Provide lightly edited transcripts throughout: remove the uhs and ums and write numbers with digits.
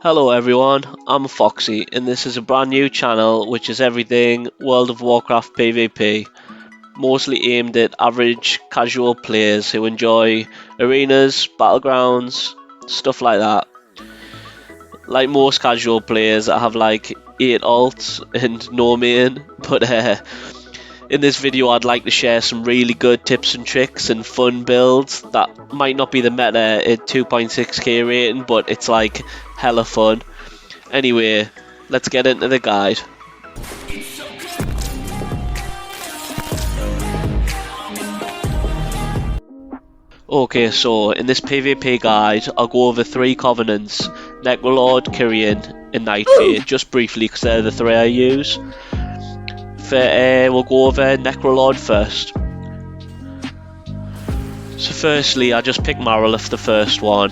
Hello everyone, I'm Foxy and this is a brand new channel which is everything World of Warcraft PvP, mostly aimed at average casual players who enjoy arenas, battlegrounds, stuff like that. Like most casual players, I have like 8 alts and no main, but in this video I'd like to share some really good tips and tricks and fun builds that might not be the meta at 2.6k rating, but it's like hella fun. Anyway, let's get into the guide. Okay, so in this PvP guide, I'll go over 3 covenants: Necrolord, Kyrian, and Nightfade, just briefly because they're the 3 I use. We'll go over Necrolord first. So firstly, I just picked Marilith, the first one.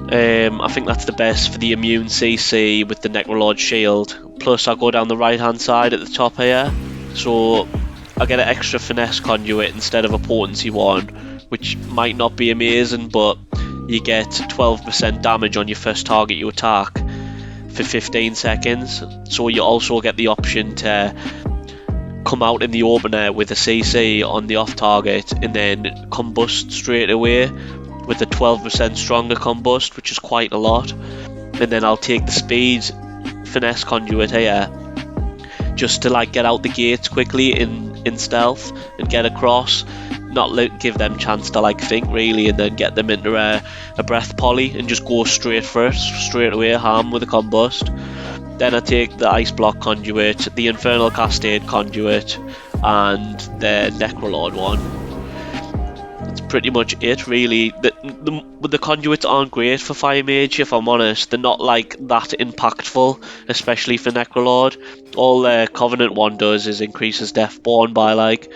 I think that's the best for the immune CC with the Necrolord shield. Plus I go down the right hand side at the top here, so I get an extra finesse conduit instead of a potency one, which might not be amazing, but you get 12% damage on your first target you attack for 15 seconds. So you also get the option to come out in the opener with a CC on the off target and then combust straight away with a 12% stronger combust, which is quite a lot. And then I'll take the speed finesse conduit here just to like get out the gates quickly in stealth and get across, not give them chance to like think really, and then get them into a breath poly and just go straight for it, straight away harm with a combust. Then I take the ice block conduit, the infernal cascade conduit, and the Necrolord one. That's pretty much it really. The conduits aren't great for Fire Mage, if I'm honest. They're not like that impactful, especially for Necrolord. All the Covenant one does is increases Deathborn by like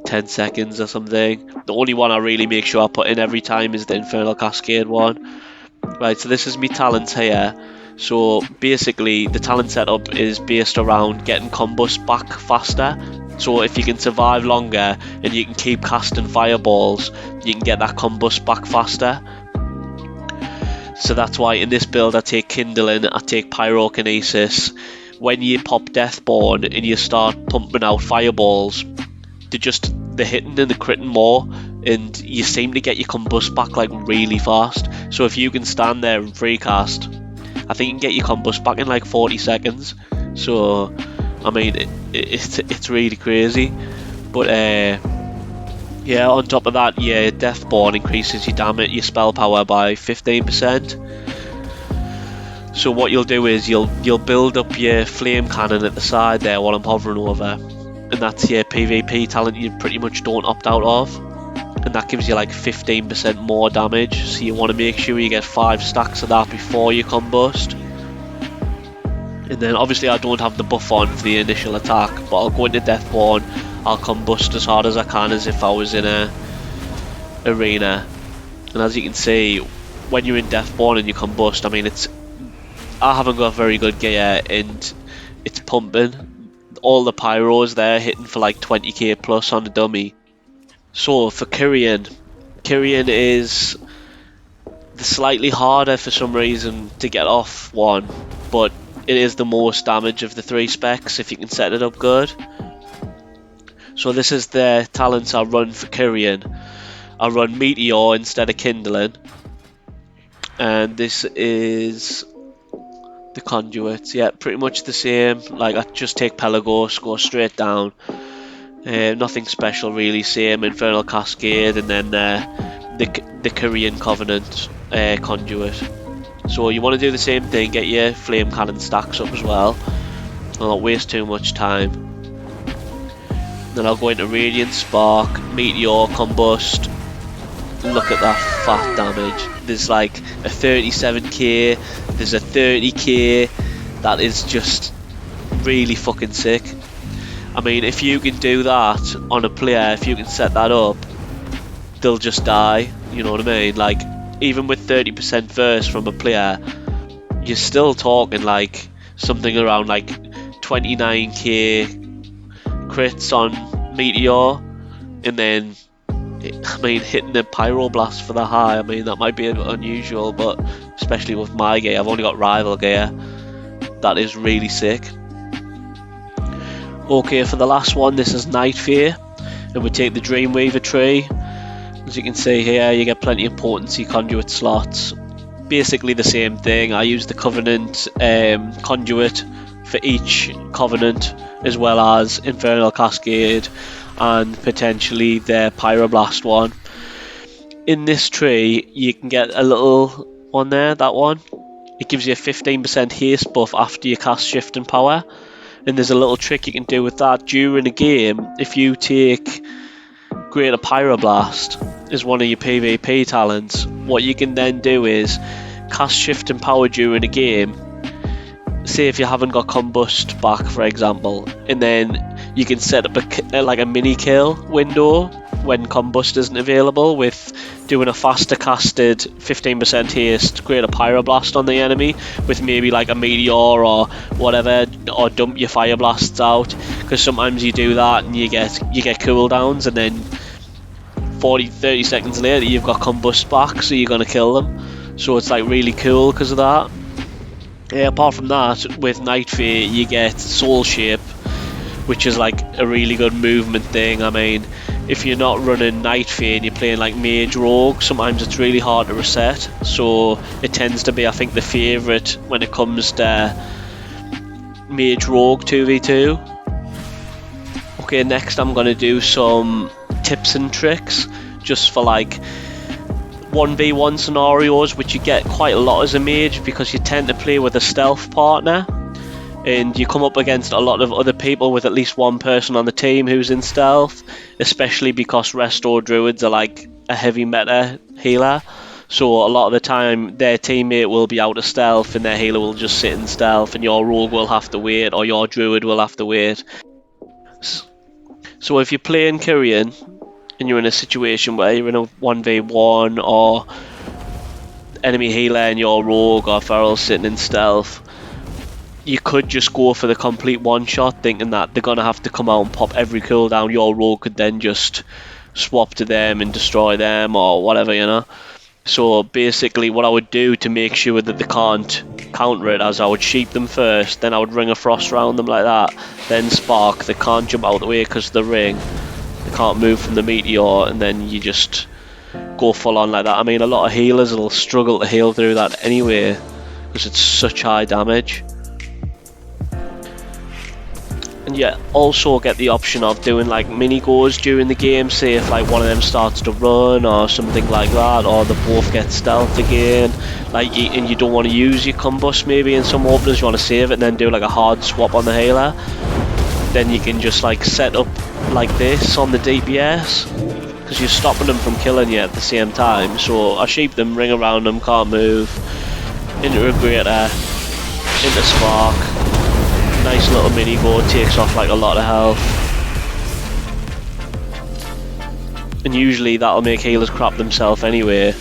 10 seconds or something. The only one I really make sure I put in every time is the Infernal Cascade one. Right, so this is me talents here. So basically the talent setup is based around getting combust back faster. So if you can survive longer and you can keep casting fireballs, you can get that combust back faster. So that's why in this build I take Kindling, I take Pyrokinesis. When you pop Deathborn and you start pumping out fireballs, they're hitting and they're critting more, and you seem to get your combust back like really fast. So if you can stand there and free cast, I think you can get your combust back in like 40 seconds. So I mean it's really crazy. But yeah, on top of that, yeah, Deathborn increases your damage, your spell power by 15%. So what you'll do is you'll build up your flame cannon at the side there while I'm hovering over, and that's your PvP talent you pretty much don't opt out of, and that gives you like 15% more damage. So you want to make sure you get 5 stacks of that before you combust. And then obviously I don't have the buff on for the initial attack, but I'll go into Deathborn, I'll combust as hard as I can as if I was in a arena. And as you can see, when you're in Deathborn and you combust, I mean I haven't got very good gear and it's pumping. All the pyros there hitting for like 20k plus on the dummy. So for Kyrian is slightly harder for some reason to get off one, but it is the most damage of the 3 specs if you can set it up good. So this is the talents I run for Kyrian. I run Meteor instead of Kindling, and this is the conduits. Yeah, pretty much the same. Like I just take Pelagos, go straight down. Nothing special really. Same Infernal Cascade, and then the Korean Covenant conduit. So you want to do the same thing. Get your flame cannon stacks up as well. I'll not waste too much time. Then I'll go into Radiant Spark, Meteor, Combust. Look at that fat damage. There's like a 37k, there's a 30k. That is just really fucking sick. I mean, if you can do that on a player, if you can set that up, they'll just die, you know what I mean? Like, even with 30% verse from a player, you're still talking like something around like 29k crits on Meteor, and then I mean hitting a pyroblast for the high, I mean that might be a bit unusual, but especially with my gear. I've only got rival gear. That is really sick. Okay, for the last one, this is Night Fear, and we take the Dreamweaver tree. As you can see here, you get plenty of potency conduit slots. Basically the same thing. I use the Covenant conduit for each Covenant, as well as Infernal Cascade and potentially the Pyroblast one. In this tree, you can get a little one there, that one. It gives you a 15% haste buff after you cast Shift and Power. And there's a little trick you can do with that during a game. If you take Greater Pyroblast as one of your PvP talents, what you can then do is cast Shift and Power during a game. Say if you haven't got Combust back, for example, and then you can set up a mini kill window when Combust isn't available with doing a faster casted 15% haste Greater Pyroblast on the enemy with maybe like a meteor or whatever, or dump your Fire Blasts out, because sometimes you do that and you get cooldowns, and then 40-30 seconds later you've got Combust back, so you're gonna kill them. So it's like really cool because of that. Apart from that, with Night Fear you get Soul Shape, which is like a really good movement thing. I mean, if you're not running Night Fear and you're playing like Mage Rogue, sometimes it's really hard to reset, so it tends to be, I think, the favourite when it comes to Mage Rogue 2v2. Okay, next I'm going to do some tips and tricks just for like 1v1 scenarios, which you get quite a lot as a mage because you tend to play with a stealth partner and you come up against a lot of other people with at least one person on the team who's in stealth, especially because Restore Druids are like a heavy meta healer, so a lot of the time their teammate will be out of stealth and their healer will just sit in stealth and your rogue will have to wait, or your druid will have to wait. So if you're playing Kyrian and you're in a situation where you're in a 1v1 or enemy healer and your rogue or feral sitting in stealth, you could just go for the complete one shot thinking that they're gonna have to come out and pop every cooldown. Your rogue could then just swap to them and destroy them or whatever, you know. So basically what I would do to make sure that they can't counter it, as I would sheep them first, then I would ring a frost around them like that, then spark. They can't jump out of the way because of the ring, they can't move from the meteor, and then you just go full on like that. I mean, a lot of healers will struggle to heal through that anyway because it's such high damage. And you also get the option of doing like mini goes during the game, say if like one of them starts to run or something like that, or they both get stealth again, like and you don't want to use your combust maybe in some openers, you want to save it and then do like a hard swap on the healer, then you can just like set up like this on the DPS because you're stopping them from killing you at the same time. So I sheep them, ring around them, can't move, into a greater, into spark. Nice little mini go, takes off like a lot of health. And usually that'll make healers crap themselves anyway.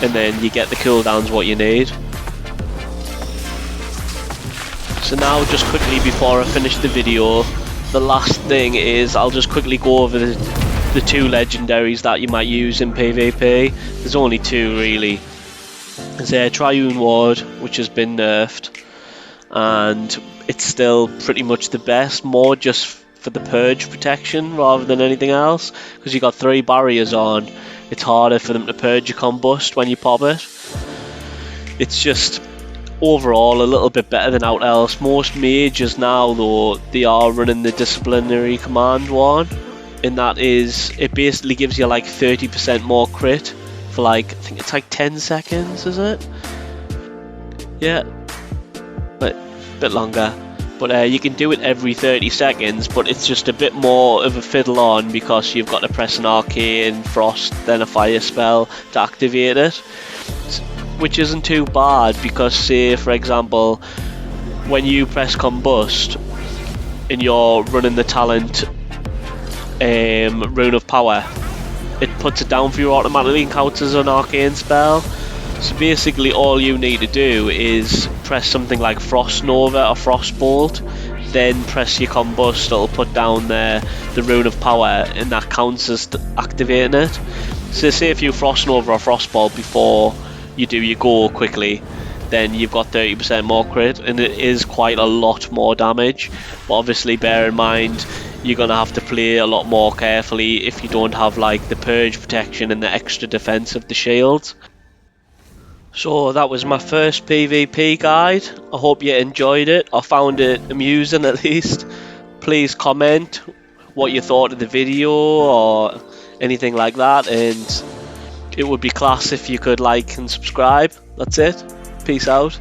And then you get the cooldowns what you need. So now just quickly before I finish the video, the last thing is I'll just quickly go over the two legendaries that you might use in PvP. There's only two really. There's Triune Ward, which has been nerfed, and it's still pretty much the best, more just for the purge protection rather than anything else, because you got 3 barriers on. It's harder for them to purge your combust when you pop it. It's just overall a little bit better than out else. Most mages now though, they are running the disciplinary command one, and that is, it basically gives you like 30% more crit for like, I think it's like 10 seconds, is it? Yeah, but a bit longer. But you can do it every 30 seconds, but it's just a bit more of a fiddle on because you've got to press an arcane, frost, then a fire spell to activate it, which isn't too bad because say for example when you press combust and you're running the talent Rune of Power, it puts it down for you automatically and counts as an arcane spell. So basically all you need to do is press something like Frost Nova or Frost Bolt, then press your combust, it'll put down the Rune of Power and that counts as activating it. So say if you Frost Nova or Frost Bolt before you do your go quickly, then you've got 30% more crit, and it is quite a lot more damage. But obviously bear in mind, you're going to have to play a lot more carefully if you don't have like the purge protection and the extra defense of the shield. So that was my first PvP guide. I hope you enjoyed it. I found it amusing at least. Please comment what you thought of the video or anything like that, and it would be class if you could like and subscribe. That's it. Peace out.